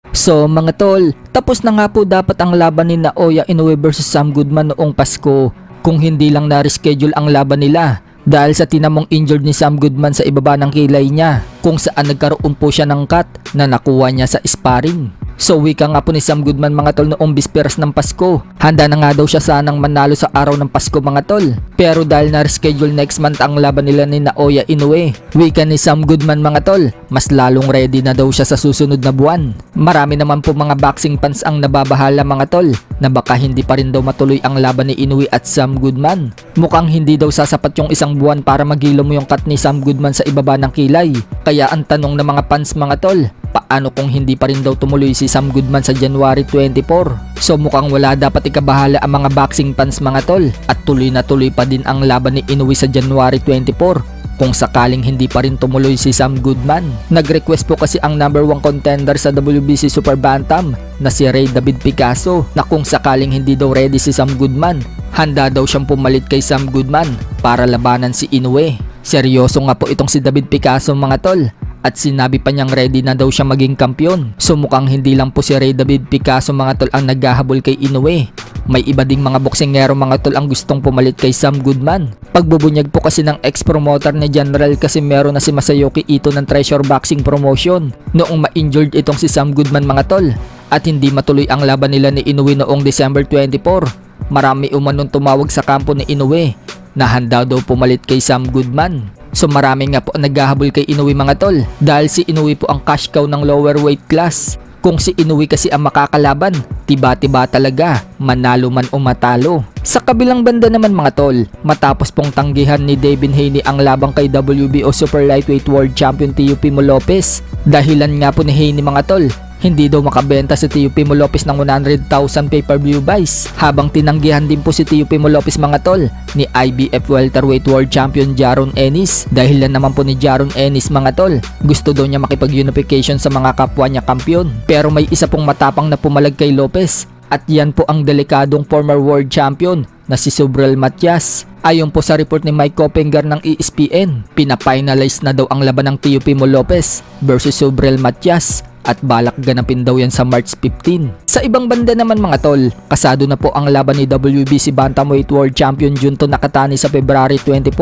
So mga tol, tapos na nga po dapat ang laban ni Naoya Inoue versus Sam Goodman noong Pasko, kung hindi lang na-reschedule ang laban nila dahil sa tinamong injured ni Sam Goodman sa ibaba ng kilay niya, kung saan nagkaroon po siya ng cut na nakuha niya sa sparring. So wika nga po ni Sam Goodman mga tol noong bisperas ng Pasko, handa na nga daw siya sanang manalo sa araw ng Pasko mga tol. Pero dahil na-reschedule next month ang laban nila ni Naoya Inoue, wika ni Sam Goodman mga tol, mas lalong ready na daw siya sa susunod na buwan. Marami naman po mga boxing fans ang nababahala mga tol na baka hindi pa rin daw matuloy ang laban ni Inoue at Sam Goodman. Mukhang hindi daw sasapat yung isang buwan para magilo mo yung cut ni Sam Goodman sa ibaba ng kilay. Kaya ang tanong ng mga fans mga tol, paano kung hindi pa rin daw tumuloy si Sam Goodman sa January 24? So mukhang wala dapat ikabahala ang mga boxing fans mga tol, at tuloy na tuloy pa din ang laban ni Inoue sa January 24 kung sakaling hindi pa rin tumuloy si Sam Goodman. Nag-request po kasi ang number 1 contender sa WBC Super Bantam na si Ray David Picasso na kung sakaling hindi daw ready si Sam Goodman, handa daw siyang pumalit kay Sam Goodman para labanan si Inoue. Seryoso nga po itong si David Picasso mga tol, at sinabi pa niyang ready na daw siya maging kampiyon. So mukhang hindi lang po si Ray David Picasso mga tol ang naghahabol kay Inoue. May iba ding mga boksingero mga tol ang gustong pumalit kay Sam Goodman. Pagbubunyag po kasi ng ex-promoter ni General Casimero na si Masayuki Ito ng Treasure Boxing Promotion noong ma-injured itong si Sam Goodman mga tol, at hindi matuloy ang laban nila ni Inoue noong December 24. Marami umanong tumawag sa kampo ni Inoue na handa daw pumalit kay Sam Goodman. So marami nga po naghahabol kay Inoue mga tol dahil si Inoue po ang cash cow ng lower weight class. Kung si Inoue kasi ang makakalaban, tiba-tiba talaga, manalo man o matalo. Sa kabilang banda naman mga tol, matapos pong tanggihan ni Devin Haney ang labang kay WBO Super Lightweight World Champion Teofimo Lopez, dahilan nga po ni Haney mga tol, hindi daw makabenta si Teofimo Lopez ng 100,000 pay-per-view buys, habang tinanggihan din po si Teofimo Lopez mga tol ni IBF Welterweight World Champion Jaron Ennis. Dahil lang naman po ni Jaron Ennis mga tol, gusto daw niya makipag-unification sa mga kapwa niya kampiyon. Pero may isa pong matapang na pumalag kay Lopez, at yan po ang delikadong former world champion na si Subriel Matias. Ayon po sa report ni Mike Coppinger ng ESPN, pinafinalize na daw ang laban ng Teofimo Lopez versus Subriel Matias, at balak ganapin daw yan sa March 15. Sa ibang banda naman mga tol, kasado na po ang laban ni WBC Bantamweight World Champion Junto Nakatani sa February 24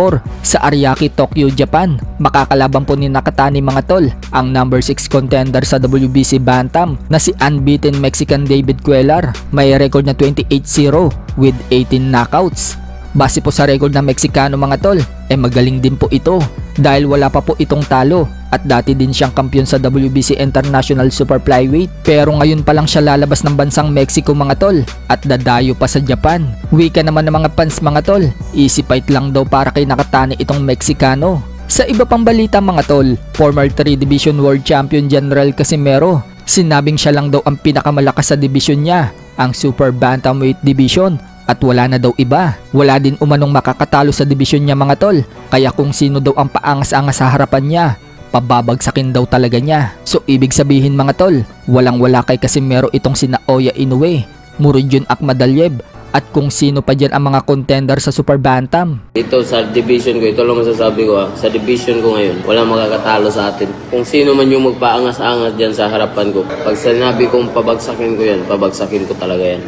sa Ariake, Tokyo, Japan. Makakalaban po ni Nakatani mga tol ang number 6 contender sa WBC Bantam na si unbeaten Mexican David Cuellar. May record na 28-0 with 18 knockouts. Base po sa record ng Meksikano mga tol, magaling din po ito dahil wala pa po itong talo, at dati din siyang kampiyon sa WBC International Super Flyweight. Pero ngayon pa lang siya lalabas ng bansang Mexico mga tol at dadayo pa sa Japan. Wika naman ng mga fans mga tol, easy fight lang daw para kay Nakatani itong Meksikano. Sa iba pang balita mga tol, former 3 Division World Champion General Casimero, sinabing siya lang daw ang pinakamalakas sa division niya, ang Super Bantamweight Division, at wala na daw iba. Wala din umanong makakatalo sa division niya mga tol, kaya kung sino daw ang paangas-angas sa harapan niya, pababagsakin daw talaga niya. So ibig sabihin mga tol, walang-wala kay Casimero itong si Naoya Inoue, Murodjon Akhmadaliev, at kung sino pa dyan ang mga contender sa Super Bantam. Ito sa division ko, ito lang masasabi ko sa division ko ngayon, walang makakatalo sa atin. Kung sino man yung magpaangas-angas dyan sa harapan ko, pag sinabi kong pabagsakin ko yan, pabagsakin ko talaga yan.